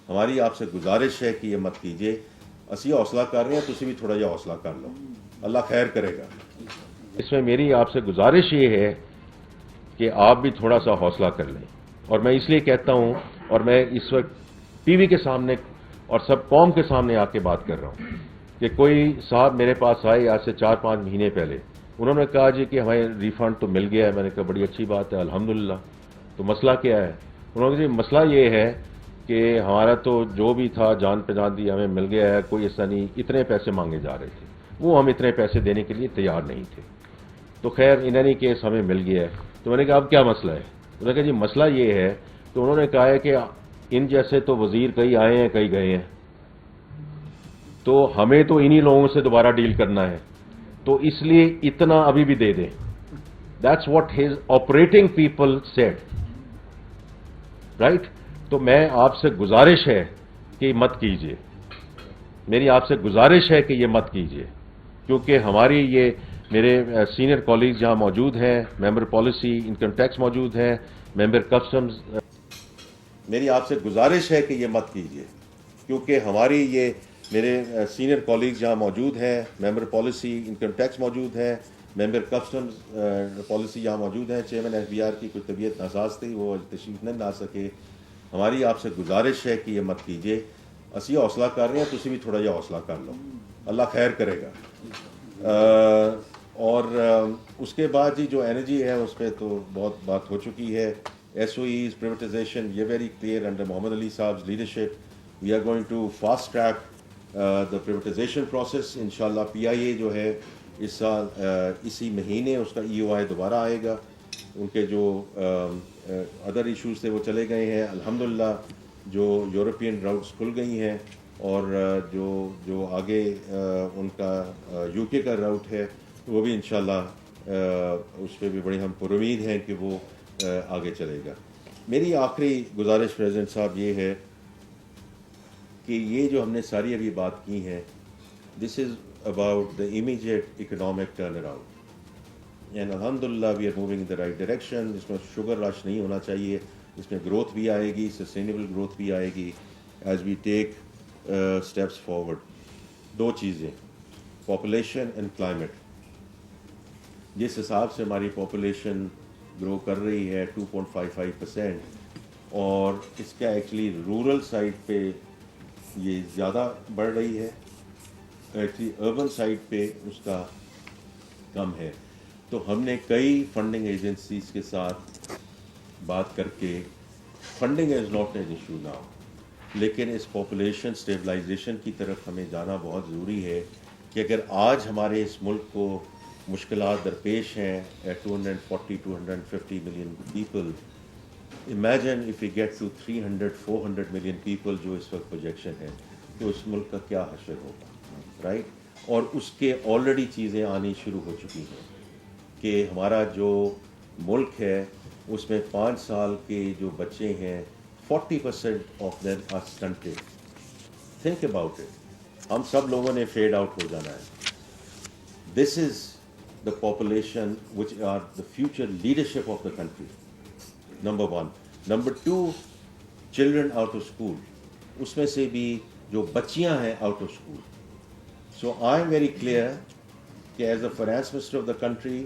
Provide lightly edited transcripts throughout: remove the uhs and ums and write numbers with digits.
ہماری آپ سے گزارش ہے کہ یہ مت کیجیے. اسی حوصلہ کر رہے ہیں, تسی بھی تھوڑا جہا حوصلہ کر لو, اللہ خیر کرے گا. اس میں میری آپ سے گزارش یہ ہے کہ آپ بھی تھوڑا سا حوصلہ کر لیں. اور میں اس لیے کہتا ہوں, اور میں اس وقت ٹی وی کے سامنے اور سب قوم کے سامنے آ کے بات کر رہا ہوں کہ کوئی صاحب میرے پاس آئے آج سے 4-5 مہینے پہلے, انہوں نے کہا جی کہ ہمیں ریفنڈ تو مل گیا ہے. میں نے کہا بڑی اچھی بات ہے, الحمدللہ. تو مسئلہ کیا ہے؟ انہوں نے کہا جی مسئلہ یہ ہے کہ ہمارا تو جو بھی تھا جان پہچان دی ہمیں مل گیا ہے, کوئی ایسا نہیں, اتنے پیسے مانگے جا رہے تھے, وہ ہم اتنے پیسے دینے کے لیے تیار نہیں تھے. تو خیر ان اینی کیس ہمیں مل گیا ہے. تو میں نے کہا اب کیا مسئلہ ہے؟ انہوں نے کہا جی مسئلہ یہ ہے. تو انہوں نے کہا ہے کہ ان جیسے تو وزیر کئی آئے ہیں کئی گئے ہیں, تو ہمیں تو انہی لوگوں سے دوبارہ ڈیل کرنا ہے, تو اس لیے اتنا ابھی بھی دے دیں. That's what his operating people said, right. تو میں آپ سے گزارش ہے کہ مت کیجیے, میری آپ سے گزارش ہے کہ یہ مت کیجیے, کیونکہ ہماری یہ میرے سینئر کالیگز جہاں موجود ہیں, ممبر پالیسی انکم ٹیکس موجود ہیں, ممبر کسٹمز. میری آپ سے گزارش ہے کہ یہ مت کیجیے, کیونکہ ہماری یہ میرے سینئر کالیگز جہاں موجود ہیں, ممبر پالیسی انکم ٹیکس موجود ہیں, ممبر کسٹمز پالیسی جہاں موجود ہیں. چیئرمین ایف بی آر کی کوئی طبیعت ناساز تھی, وہ تشریف نہیں لا سکے. ہماری آپ سے گزارش ہے کہ یہ مت کیجیے. اسی حوصلہ کر رہے ہیں, تسی بھی تھوڑا جہا حوصلہ کر لو, اللہ خیر کرے گا. اور اس کے بعد جی جو انرجی ہے اس پہ تو بہت بات ہو چکی ہے. ایس او ایز پرائیویٹائزیشن, یہ very clear under Muhammad Ali sahab leadership. We are going to fast track the privatisation process. انشاءاللہ پی آئی اے جو ہے اس سال اسی مہینے اس کا ای او آئی دوبارہ آئے گا. ان کے جو ادر ایشوز تھے وہ چلے گئے ہیں الحمدللہ. جو یورپین راؤٹس کھل گئی ہیں, اور جو آگے ان کا یو کے کا راؤٹ ہے وہ بھی انشاءاللہ اس پہ بھی بڑی ہم پر امید ہیں کہ وہ آگے چلے گا. میری آخری گزارش پریزیڈنٹ صاحب یہ ہے کہ یہ جو ہم نے ساری ابھی بات کی ہیں, this is about the immediate economic turnaround, and الحمدللہ we are moving in the right direction. اس میں شوگر رش نہیں ہونا چاہیے, اس میں گروتھ بھی آئے گی, سسٹینیبل گروتھ بھی آئے گی as we take steps forward. دو چیزیں, پاپولیشن اینڈ کلائمیٹ. جس حساب سے ہماری پاپولیشن گرو کر رہی ہے 2.55%, اور اس کا ایکچولی رورل سائڈ پہ یہ زیادہ بڑھ رہی ہے, ایکچولی اربن سائڈ پہ اس کا کم ہے. تو ہم نے کئی فنڈنگ ایجنسیز کے ساتھ بات کر کے, funding is not an issue now, لیکن اس پاپولیشن سٹیبلائزیشن کی طرف ہمیں جانا بہت ضروری ہے. کہ اگر آج ہمارے اس ملک کو مشکلات درپیش ہیں 240-250 million people, imagine if we get to 300-400 million people جو اس وقت پروجیکشن ہے, تو اس ملک کا کیا حشر ہوگا, رائٹ. اور اس کے آلریڈی چیزیں آنی شروع ہو چکی ہیں کہ ہمارا جو ملک ہے اس میں 5 سال کے جو بچے ہیں 40% of them are stunted. Think about it, ہم سب لوگوں نے فیڈ آؤٹ ہو جانا ہے. This is the population which are the future leadership of the country, number 1. Number 2, children out of school, اس میں سے بھی جو بچیاں ہیں out of school. So I am very clear کہ as a finance minister of the country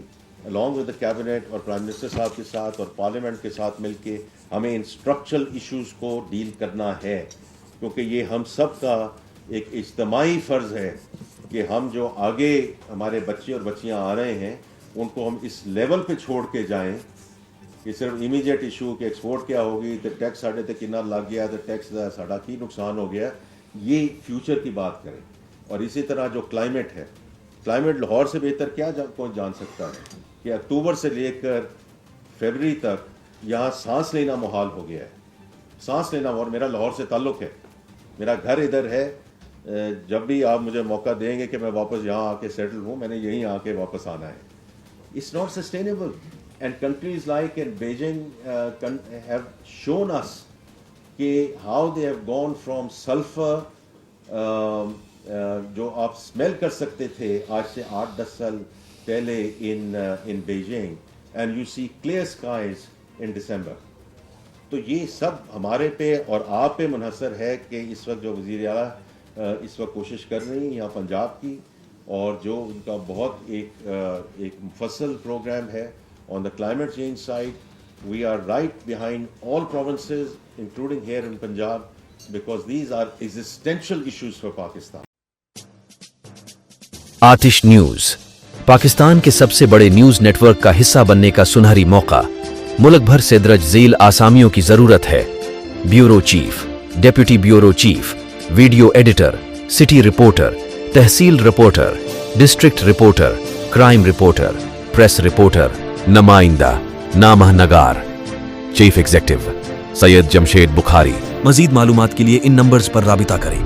along with the cabinet اور prime minister صاحب کے ساتھ اور پارلیمنٹ کے ساتھ مل کے ہمیں ان اسٹرکچرل ایشوز کو ڈیل کرنا ہے, کیونکہ یہ ہم سب کا ایک اجتماعی فرض ہے کہ ہم جو آگے ہمارے بچے اور بچیاں آ رہے ہیں ان کو ہم اس لیول پہ چھوڑ کے جائیں کہ صرف امیجیٹ ایشو کہ ایکسپورٹ کیا ہوگی, تو ٹیکس ساڑھے تے کتنا لگ گیا, تو ٹیکس ساڑھا کی نقصان ہو گیا, یہ فیوچر کی بات کریں. اور اسی طرح جو کلائمیٹ ہے, کلائمیٹ لاہور سے بہتر کیا کون جان سکتا ہے کہ اکتوبر سے لے کر فیبرری تک یہاں سانس لینا محال ہو گیا ہے, سانس لینا. اور میرا لاہور سے تعلق ہے, میرا گھر ادھر ہے. جب بھی آپ مجھے موقع دیں گے کہ میں واپس یہاں آ کے سیٹل ہوں, میں نے یہیں آ کے واپس آنا ہے. It's not sustainable. And countries like in Beijing have shown us کہ how they have gone from sulphur جو آپ اسمیل کر سکتے تھے آج سے 8-10 سال پہلے in Beijing, and you see clear skies in December. تو یہ سب ہمارے پہ اور آپ پہ منحصر ہے کہ اس وقت جو وزیر اعلیٰ اس وقت کوشش کر رہی ہیں یہاں پنجاب کی، اور جو ان کا بہت ایک مفصل پروگرام ہے on the climate change side. We are right behind all provinces including here in Punjab because these are existential issues for Pakistan. Aatish news Pakistan کے سب سے بڑے نیوز نیٹ ورک کا حصہ بننے کا سنہری موقع. ملک بھر سے درج ذیل آسامیوں کی ضرورت ہے. Bureau chief, deputy bureau chief, video editor, city reporter, تحصیل reporter, district reporter, crime reporter, press reporter, نمائندہ، نامہ نگار. Chief executive Syed Jamshed Bukhari. مزید معلومات کے لیے ان نمبرز پر رابطہ کریں.